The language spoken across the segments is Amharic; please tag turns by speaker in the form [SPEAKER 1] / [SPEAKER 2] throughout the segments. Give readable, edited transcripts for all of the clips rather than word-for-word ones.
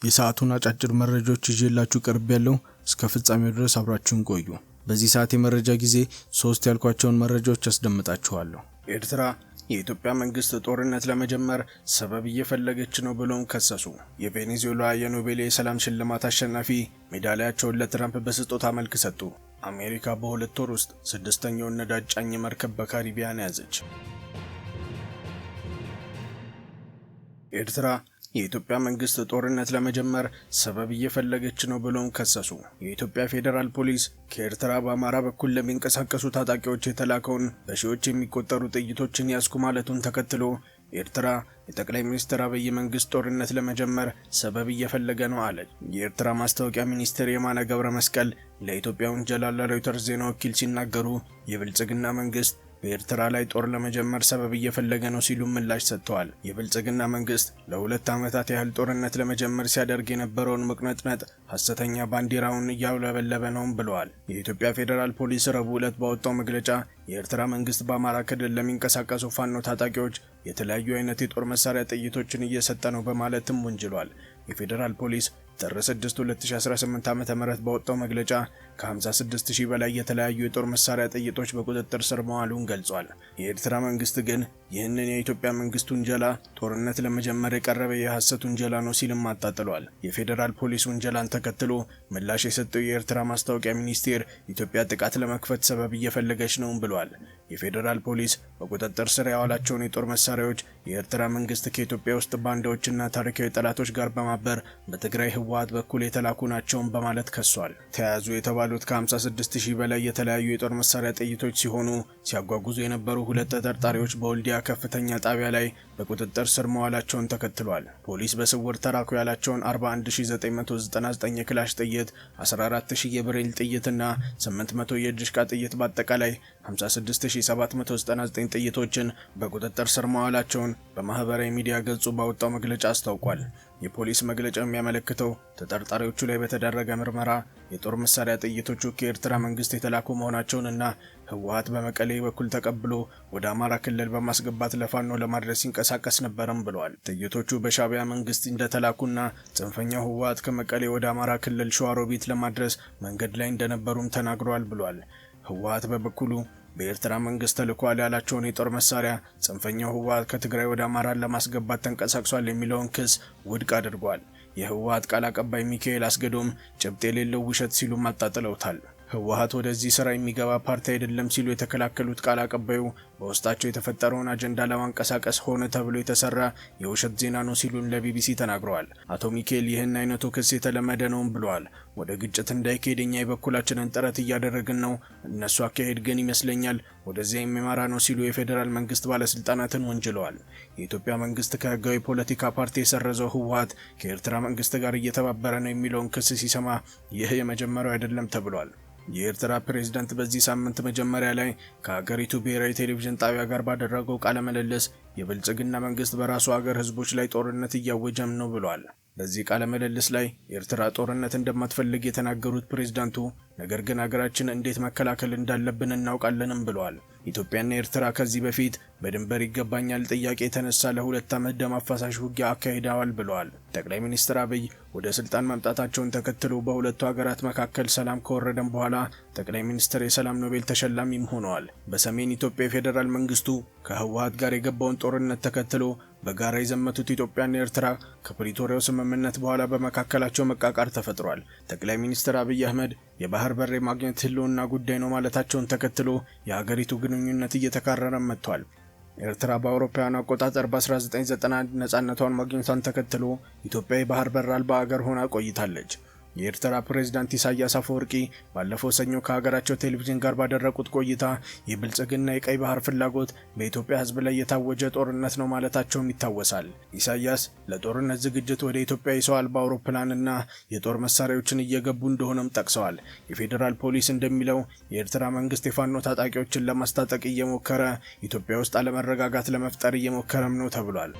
[SPEAKER 1] የሰዓቱን አጫጭር መረጃዎች ይዤላችሁ ቀርቤያለሁ። እስከ ፍጻሜው ድረስ አብራችሁን ቆዩ። በዚህ ሰዓት የመረጃ ጊዜ 3 ያልኳቸውን መረጃዎች አስደምጣችኋለሁ። ኤርትራ የኢትዮጵያ መንግስት ጦርነት ለመጀመር ሰበብ እየፈለገች ነው ብሎም ከሰሱ። የቬኔዙዌላ የኖቤል የሰላም ሽልማት አሸናፊ ሜዳሊያቸውን ለትራምፕ በስጦታ መልክ ሰጡ። አሜሪካ በ2 ወር ውስጥ 6ኛውን ነዳጅ ጫኝ መርከብ በካሪቢያን ያዘች። ኤርትራ የኢትዮጵያ መንግስት ጦርነት ለመጀመር ሰበብ እየፈለገች ነው ብሎም ከሰሱ። የኢትዮጵያ ፌዴራል ፖሊስ ከኤርትራ በአማራ በኩል ለሚንቀሳቀሱ ታጣቂዎች የተላከውን በሺዎች የሚቆጠሩ ጥይቶችን ያስኩ ማለቱን ተከትሎ ኤርትራ የጠቅላይ ሚኒስትር አብይ መንግስት ጦርነት ለመጀመር ሰበብ እየፈለገ ነው አለ። የኤርትራ ማስታወቂያ ሚኒስትር የማነ ገብረ መስቀል ለኢትዮጵያ ወንጀል ለሮይተርስ ዜና ወኪል ሲናገሩ የብልጽግና መንግስት በኤርትራ ላይ ጦር ለመጀመር ሰበብ እየፈለገ ነው ሲሉ ምላሽ ሰጥተዋል። የብልጽግና መንግስት ለ2 ዓመታት ያህል ጦርነት ለመጀመር ሲያደርግ የነበረውን መቅነጥነጥ ሐሰተኛ ባንዲራውን እያውለበለበ ነው ብለዋል። የኢትዮጵያ ፌዴራል ፖሊስ ረቡዕ ዕለት ባወጣው መግለጫ የኤርትራ መንግስት በአማራ ክልል ለሚንቀሳቀሱ ፋኖ ታጣቂዎች የተለያዩ አይነት የጦር መሳሪያ ጥይቶችን እየሰጠ ነው በማለትም ወንጅሏል። የፌዴራል ፖሊስ ጥር 6 2018 ዓ.ም ባወጣው መግለጫ ከ56000 በላይ የተለያዩ የጦር መሳሪያ ጥይቶች በቁጥጥር ስር መዋሉን ገልጿል። የኤርትራ መንግስት ግን ይህንን የኢትዮጵያ መንግስት ውንጀላ ጦርነት ለመጀመር የቀረበ የሐሰት ውንጀላ ነው ሲልም አጣጥሏል። የፌዴራል ፖሊስ ውንጀላን ተከትሎ ምላሽ የሰጠው የኤርትራ ማስታወቂያ ሚኒስቴር ኢትዮጵያ ጥቃት ለመክፈት ሰበብ እየፈለገች ነው ብሏል። የፌዴራል ፖሊስ በቁጥጥር ስር ያዋላቸውን የጦር መሳሪያዎች የኤርትራ መንግስት ከኢትዮጵያ ውስጥ ባንዳዎችና ታሪካዊ ጠላቶች ጋር በማበር በትግራይ ህወሓት በኩል የተላኩ ናቸው በማለት ከሷል። ተያዙ የተባሉት ከ56000 በላይ የተለያዩ የጦር መሳሪያ ጥይቶች ሲሆኑ ሲያጓጉዙ የነበሩ 2 ተጠርጣሪዎች በወልዲያ ከፍተኛ ጣቢያ ላይ በቁጥጥር ስር መዋላቸውን ተከትሏል። ፖሊስ በስውር ተራኩ ያላቸውን 41999 የክላሽ ጥይት፣ 14000 የብሬል ጥይትና 800 የድሽቃ ጥይት በአጠቃላይ 56799 ጥይቶችን በቁጥጥር ስር መዋላቸውን በማህበራዊ ሚዲያ ገጹ ባወጣው መግለጫ አስታውቋል። የፖሊስ መግለጫ የሚያመለክተው ተጠርጣሪዎቹ ላይ በተደረገ ምርመራ የጦር መሳሪያ ጥይቶቹ ከኤርትራ መንግስት የተላኩ መሆናቸውንና ህወሓት በመቀሌ በኩል ተቀብሎ ወደ አማራ ክልል በማስገባት ለፋኖ ለማድረስ ሲንቀሳቀስ ነበርም ብለዋል። ጥይቶቹ በሻዕቢያ መንግስት እንደተላኩና ጽንፈኛው ህወሓት ከመቀሌ ወደ አማራ ክልል ሸዋሮቢት ለማድረስ መንገድ ላይ እንደነበሩም ተናግሯል ብሏል። ህወሓት በበኩሉ በኤርትራ መንግስት ተልኳል ያላቸውን የጦር መሳሪያ ጽንፈኛው ህወሓት ከትግራይ ወደ አማራ ለማስገባት ተንቀሳቅሷል የሚለውን ክስ ውድቅ አድርጓል። የህወሓት ቃል አቀባይ ሚካኤል አስገዶም ጭብጥ የሌለው ውሸት ሲሉ አጣጥለውታል። ህወሓት ወደዚህ ስራ የሚገባ ፓርቲ አይደለም ሲሉ የተከላከሉት ቃል አቀባዩ በውስጣቸው የተፈጠረውን አጀንዳ ለማንቀሳቀስ ሆነ ተብሎ የተሰራ የውሸት ዜና ነው ሲሉ ለቢቢሲ ተናግረዋል። አቶ ሚካኤል ይህን አይነቱ ክስ የተለመደ ነው ብለዋል። ወደ ግጭት እንዳይካሄድ እኛ የበኩላችንን ጥረት እያደረግን ነው፣ እነሱ አካሄድ ግን ይመስለኛል ወደዚያ የሚመራ ነው ሲሉ የፌዴራል መንግስት ባለስልጣናትን ወንጅለዋል። የኢትዮጵያ መንግስት ከህጋዊ ፖለቲካ ፓርቲ የሰረዘው ህወሓት ከኤርትራ መንግስት ጋር እየተባበረ ነው የሚለውን ክስ ሲሰማ ይህ የመጀመሪያው አይደለም ተብሏል። የኤርትራ ፕሬዝዳንት በዚህ ሳምንት መጀመሪያ ላይ ከሀገሪቱ ብሔራዊ ቴሌቪዥን ጣቢያ ጋር ባደረገው ቃለ ምልልስ የብልጽግና መንግስት በራሱ ሀገር ህዝቦች ላይ ጦርነት እያወጀም ነው ብሏል። በዚህ ቃለ ምልልስ ላይ ኤርትራ ጦርነት እንደማትፈልግ የተናገሩት ፕሬዝዳንቱ ነገር ግን ሀገራችን እንዴት መከላከል እንዳለብን እናውቃለንም ብለዋል። ኢትዮጵያና ኤርትራ ከዚህ በፊት በድንበር ይገባኛል ጥያቄ የተነሳ ለ2 ዓመት ደም አፋሳሽ ውጊያ አካሂደዋል ብለዋል። ጠቅላይ ሚኒስትር አብይ ወደ ስልጣን መምጣታቸውን ተከትሎ በሁለቱ ሀገራት መካከል ሰላም ከወረደም በኋላ ጠቅላይ ሚኒስትር የሰላም ኖቤል ተሸላሚም ሆነዋል። በሰሜን ኢትዮጵያ የፌዴራል መንግስቱ ከህወሓት ጋር የገባውን ጦርነት ተከትሎ በጋራ የዘመቱት ኢትዮጵያና ኤርትራ ከፕሪቶሪያው ስምምነት በኋላ በመካከላቸው መቃቃር ተፈጥሯል። ጠቅላይ ሚኒስትር አብይ አህመድ የባህር በር ማግኘት ህልውና ጉዳይ ነው ማለታቸውን ተከትሎ የሀገሪቱ ግንኙነት እየተካረረ መጥቷል። ኤርትራ በአውሮፓውያኑ አቆጣጠር በ1991 ነፃነቷን ማግኘቷን ተከትሎ ኢትዮጵያ የባህር በር አልባ ሀገር ሆና ቆይታለች። የኤርትራ ፕሬዝዳንት ኢሳያስ አፈወርቂ ባለፈው ሰኞ ከሀገራቸው ቴሌቪዥን ጋር ባደረጉት ቆይታ የብልጽግና የቀይ ባህር ፍላጎት በኢትዮጵያ ህዝብ ላይ የታወጀ ጦርነት ነው ማለታቸውም ይታወሳል። ኢሳያስ ለጦርነት ዝግጅት ወደ ኢትዮጵያ የሰው አልባ አውሮፕላንና የጦር መሳሪያዎችን እየገቡ እንደሆነም ጠቅሰዋል። የፌዴራል ፖሊስ እንደሚለው የኤርትራ መንግስት የፋኖ ታጣቂዎችን ለማስታጠቅ እየሞከረ ኢትዮጵያ ውስጥ አለመረጋጋት ለመፍጠር እየሞከረም ነው ተብሏል።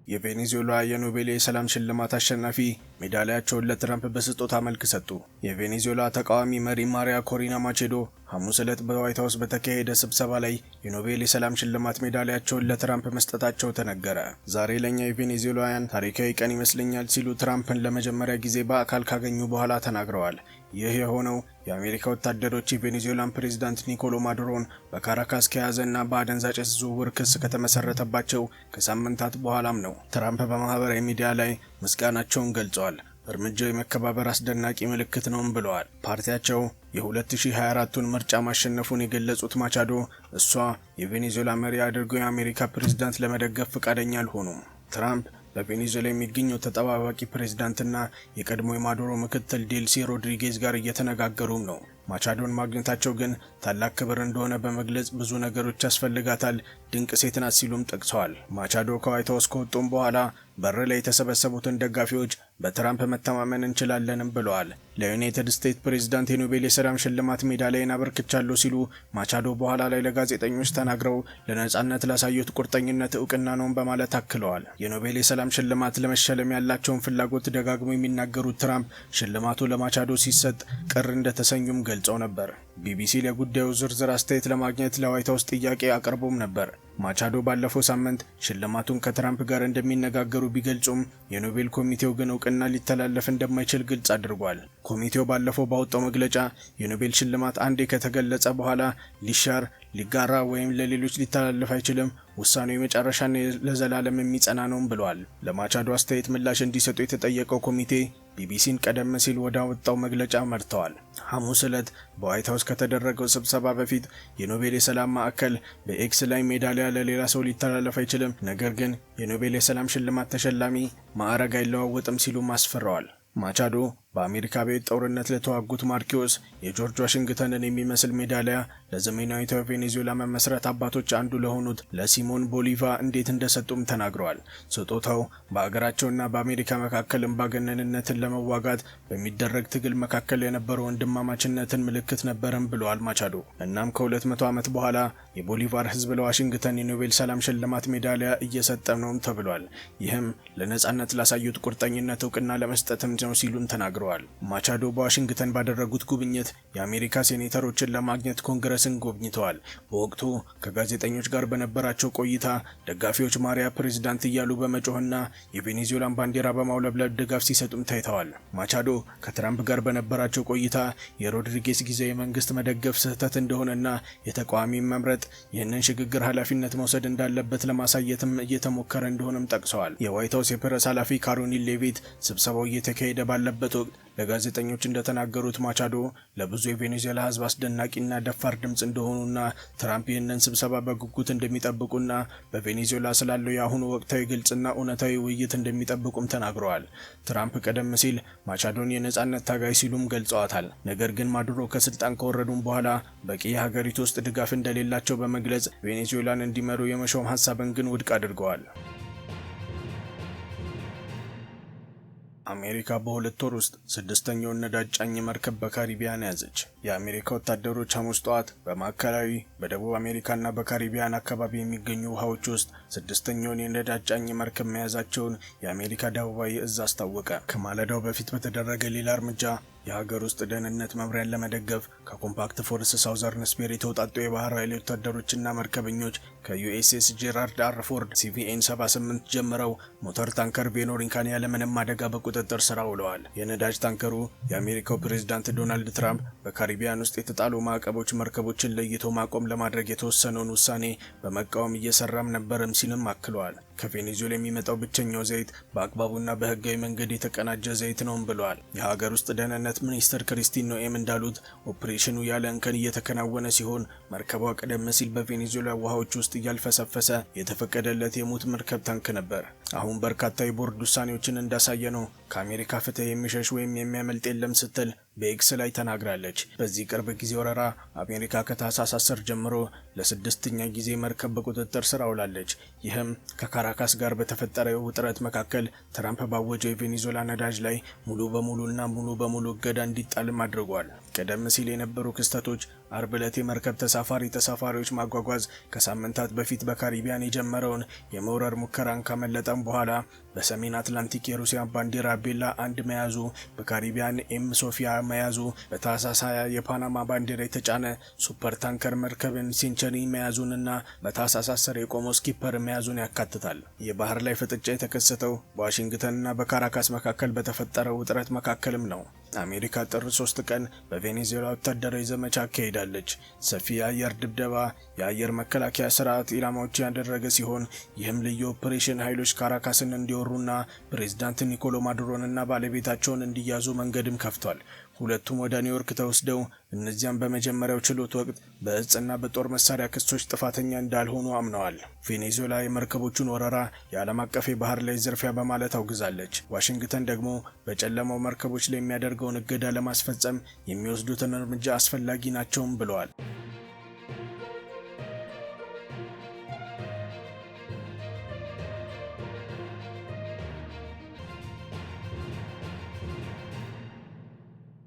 [SPEAKER 1] የቬኔዙዌላ የኖቤል የሰላም ሽልማት አሸናፊ ሜዳሊያቸውን ለትራምፕ በስጦታ መልክ ሰጡ። የቬኔዙዌላ ተቃዋሚ መሪ ማሪያ ኮሪና ማቼዶ ሐሙስ ዕለት በዋይት ሃውስ በተካሄደ ስብሰባ ላይ የኖቤል የሰላም ሽልማት ሜዳሊያቸውን ለትራምፕ መስጠታቸው ተነገረ። ዛሬ ለኛ የቬኔዙዌላውያን ታሪካዊ ቀን ይመስለኛል ሲሉ ትራምፕን ለመጀመሪያ ጊዜ በአካል ካገኙ በኋላ ተናግረዋል። ይህ የሆነው የአሜሪካ ወታደሮች የቬኔዙዌላን ፕሬዝዳንት ኒኮሎ ማዱሮን በካራካስ ከያዘና በአደንዛዥ ዕፅ ዝውውር ክስ ከተመሰረተባቸው ከሳምንታት በኋላም ነው። ትራምፕ በማህበራዊ ሚዲያ ላይ ምስጋናቸውን ገልጸዋል። እርምጃው የመከባበር አስደናቂ ምልክት ነውም ብለዋል። ፓርቲያቸው የ2024ቱን ምርጫ ማሸነፉን የገለጹት ማቻዶ እሷ የቬኔዙዌላ መሪ አድርገው የአሜሪካ ፕሬዝዳንት ለመደገፍ ፈቃደኛ አልሆኑም። ትራምፕ በቬኔዙዌላ የሚገኘው ተጠባባቂ ፕሬዝዳንትና የቀድሞ የማዱሮ ምክትል ዴልሲ ሮድሪጌዝ ጋር እየተነጋገሩም ነው። ማቻዶን ማግኘታቸው ግን ታላቅ ክብር እንደሆነ በመግለጽ ብዙ ነገሮች ያስፈልጋታል፣ ድንቅ ሴት ናት ሲሉም ጠቅሰዋል። ማቻዶ ከዋይት ሃውስ ከወጡም በኋላ በር ላይ የተሰበሰቡትን ደጋፊዎች በትራምፕ መተማመን እንችላለንም ብለዋል። ለዩናይትድ ስቴትስ ፕሬዝዳንት የኖቤል የሰላም ሽልማት ሜዳሊያን አበርክቻለሁ ሲሉ ማቻዶ በኋላ ላይ ለጋዜጠኞች ተናግረው ለነጻነት ላሳዩት ቁርጠኝነት እውቅና ነውም በማለት አክለዋል። የኖቤል የሰላም ሽልማት ለመሸለም ያላቸውን ፍላጎት ደጋግሞ የሚናገሩት ትራምፕ ሽልማቱ ለማቻዶ ሲሰጥ ቅር እንደተሰኙም ገልጸው ነበር። ቢቢሲ ለጉዳዩ ዝርዝር አስተያየት ለማግኘት ለዋይት ሃውስ ጥያቄ አቅርቦም ነበር። ማቻዶ ባለፈው ሳምንት ሽልማቱን ከትራምፕ ጋር እንደሚነጋገሩ ቢገልጹም የኖቤል ኮሚቴው ግን እውቅና ሊተላለፍ እንደማይችል ግልጽ አድርጓል። ኮሚቴው ባለፈው ባወጣው መግለጫ የኖቤል ሽልማት አንዴ ከተገለጸ በኋላ ሊሻር፣ ሊጋራ ወይም ለሌሎች ሊተላለፍ አይችልም፣ ውሳኔው የመጨረሻና ለዘላለም የሚጸና ነውም ብሏል። ለማቻዶ አስተያየት ምላሽ እንዲሰጡ የተጠየቀው ኮሚቴ ቢቢሲን ቀደም ሲል ወዳወጣው መግለጫ መርተዋል። ሐሙስ ዕለት በዋይት ሃውስ ከተደረገው ስብሰባ በፊት የኖቤል የሰላም ማዕከል በኤክስ ላይ ሜዳሊያ ለሌላ ሰው ሊተላለፍ አይችልም፣ ነገር ግን የኖቤል የሰላም ሽልማት ተሸላሚ ማዕረግ አይለዋወጥም ሲሉ አስፈረዋል። ማቻዶ በአሜሪካ ቤት ጦርነት ለተዋጉት ማርኪዮስ የጆርጅ ዋሽንግተንን የሚመስል ሜዳሊያ ለዘመናዊቷ ቬኔዙዌላ መመስረት አባቶች አንዱ ለሆኑት ለሲሞን ቦሊቫ እንዴት እንደሰጡም ተናግረዋል። ስጦታው በአገራቸውና በአሜሪካ መካከል አምባገነንነትን ለመዋጋት በሚደረግ ትግል መካከል የነበረው ወንድማማችነትን ምልክት ነበረም ብለዋል ማቻዶ። እናም ከ200 ዓመት በኋላ የቦሊቫር ሕዝብ ለዋሽንግተን የኖቤል ሰላም ሽልማት ሜዳሊያ እየሰጠ ነውም ተብሏል። ይህም ለነጻነት ላሳዩት ቁርጠኝነት እውቅና ለመስጠትም ነው ሲሉም ተናግረዋል። ማቻዶ በዋሽንግተን ባደረጉት ጉብኝት የአሜሪካ ሴኔተሮችን ለማግኘት ኮንግረስን ጎብኝተዋል። በወቅቱ ከጋዜጠኞች ጋር በነበራቸው ቆይታ ደጋፊዎች ማሪያ ፕሬዝዳንት እያሉ በመጮህና የቬኔዙዌላን ባንዲራ በማውለብለብ ድጋፍ ሲሰጡም ታይተዋል። ማቻዶ ከትራምፕ ጋር በነበራቸው ቆይታ የሮድሪጌስ ጊዜያዊ መንግስት መደገፍ ስህተት እንደሆነና የተቃዋሚ መምረጥ ይህንን ሽግግር ኃላፊነት መውሰድ እንዳለበት ለማሳየትም እየተሞከረ እንደሆነም ጠቅሰዋል። የዋይት ሃውስ የፕሬስ ኃላፊ ካሮሊን ሌቪት ስብሰባው እየተካሄደ ባለበት ወቅት ለጋዜጠኞች እንደተናገሩት ማቻዶ ለብዙ የቬኔዙዌላ ሕዝብ አስደናቂና ደፋር ድምጽ እንደሆኑና ትራምፕ ይህንን ስብሰባ በጉጉት እንደሚጠብቁና በቬኔዙዌላ ስላለው የአሁኑ ወቅታዊ ግልጽና እውነታዊ ውይይት እንደሚጠብቁም ተናግረዋል። ትራምፕ ቀደም ሲል ማቻዶን የነጻነት ታጋይ ሲሉም ገልጸዋታል። ነገር ግን ማዱሮ ከስልጣን ከወረዱም በኋላ በቂ የሀገሪቱ ውስጥ ድጋፍ እንደሌላቸው በመግለጽ ቬኔዙዌላን እንዲመሩ የመሾም ሀሳብን ግን ውድቅ አድርገዋል። አሜሪካ በሁለት ወር ውስጥ ስድስተኛውን ነዳጅ ጫኝ መርከብ በካሪቢያን ያዘች። የአሜሪካ ወታደሮች ሐሙስ ጠዋት በማዕከላዊ በደቡብ አሜሪካና በካሪቢያን አካባቢ የሚገኙ ውሃዎች ውስጥ ስድስተኛውን የነዳጅ ጫኝ መርከብ መያዛቸውን የአሜሪካ ደቡባዊ እዝ አስታወቀ። ከማለዳው በፊት በተደረገ ሌላ እርምጃ የሀገር ውስጥ ደህንነት መምሪያን ለመደገፍ ከኮምፓክት ፎርስ ሳውዘርን ስፔር የተውጣጡ የባህር ኃይል ወታደሮችና መርከበኞች ከዩኤስኤስ ጄራልድ አር ፎርድ ሲቪኤን 78 ጀምረው ሞተር ታንከር ቬኖሪካን ያለምንም አደጋ በቁጥጥር ስር ውለዋል። የነዳጅ ታንከሩ የአሜሪካው ፕሬዝዳንት ዶናልድ ትራምፕ በካሪቢያን ውስጥ የተጣሉ ማዕቀቦች መርከቦችን ለይቶ ማቆም ለማድረግ የተወሰነውን ውሳኔ በመቃወም እየሰራም ነበርም ሲልም አክለዋል። ከቬኔዙዌላ የሚመጣው ብቸኛው ዘይት በአግባቡና በህጋዊ መንገድ የተቀናጀ ዘይት ነውም ብለዋል። የሀገር ውስጥ ደህንነት ሚኒስትር ክሪስቲን ኖኤም እንዳሉት ኦፕሬሽኑ ያለ እንከን እየተከናወነ ሲሆን መርከቧ ቀደም ሲል በቬኔዙዌላ ውሃዎች ውስጥ እያልፈሰፈሰ የተፈቀደለት የሙት መርከብ ታንክ ነበር። አሁን በርካታ የቦርድ ውሳኔዎችን እንዳሳየ ነው ከአሜሪካ ፍትህ የሚሸሽ ወይም የሚያመልጥ የለም ስትል በኤክስ ላይ ተናግራለች። በዚህ ቅርብ ጊዜ ወረራ አሜሪካ ከታህሳስ 10 ጀምሮ ለስድስተኛ ጊዜ መርከብ በቁጥጥር ስር አውላለች። ይህም ከካራካስ ጋር በተፈጠረው ውጥረት መካከል ትራምፕ ባወጀው የቬኔዙዌላ ነዳጅ ላይ ሙሉ በሙሉ እገዳ እንዲጣልም አድርጓል። ቀደም ሲል የነበሩ ክስተቶች አርብ ዕለት የመርከብ ተሳፋሪዎች ማጓጓዝ ከሳምንታት በፊት በካሪቢያን የጀመረውን የመውረር ሙከራን ካመለጠም በኋላ በሰሜን አትላንቲክ የሩሲያ ባንዲራ ቤላ 1 መያዙ፣ በካሪቢያን ኤም ሶፊያ መያዙ፣ በታህሳስ 20 የፓናማ ባንዲራ የተጫነ ሱፐር ታንከር መርከብን ሴንቸሪ መያዙንና በታህሳስ 10 የቆመው ስኪፐር መያዙን ያካትታል። የባህር ላይ ፍጥጫ የተከሰተው በዋሽንግተንና በካራካስ መካከል በተፈጠረው ውጥረት መካከልም ነው። አሜሪካ ጥር 3 ቀን በቬኔዙዌላ ወታደራዊ ዘመቻ አካሂዳለች። ሰፊ የአየር ድብደባ፣ የአየር መከላከያ ስርዓት ኢላማዎች ያደረገ ሲሆን ይህም ልዩ ኦፕሬሽን ኃይሎች ካራካስን እንዲወሩና ፕሬዝዳንት ኒኮሎ ማዱሮንና ባለቤታቸውን እንዲያዙ መንገድም ከፍቷል። ሁለቱም ወደ ኒውዮርክ ተወስደው እነዚያም በመጀመሪያው ችሎት ወቅት በእጽና በጦር መሳሪያ ክሶች ጥፋተኛ እንዳልሆኑ አምነዋል። ቬኔዙዌላ የመርከቦቹን ወረራ የዓለም አቀፍ የባህር ላይ ዝርፊያ በማለት አውግዛለች። ዋሽንግተን ደግሞ በጨለማው መርከቦች ላይ የሚያደርገውን እገዳ ለማስፈጸም የሚወስዱትን እርምጃ አስፈላጊ ናቸውም ብለዋል።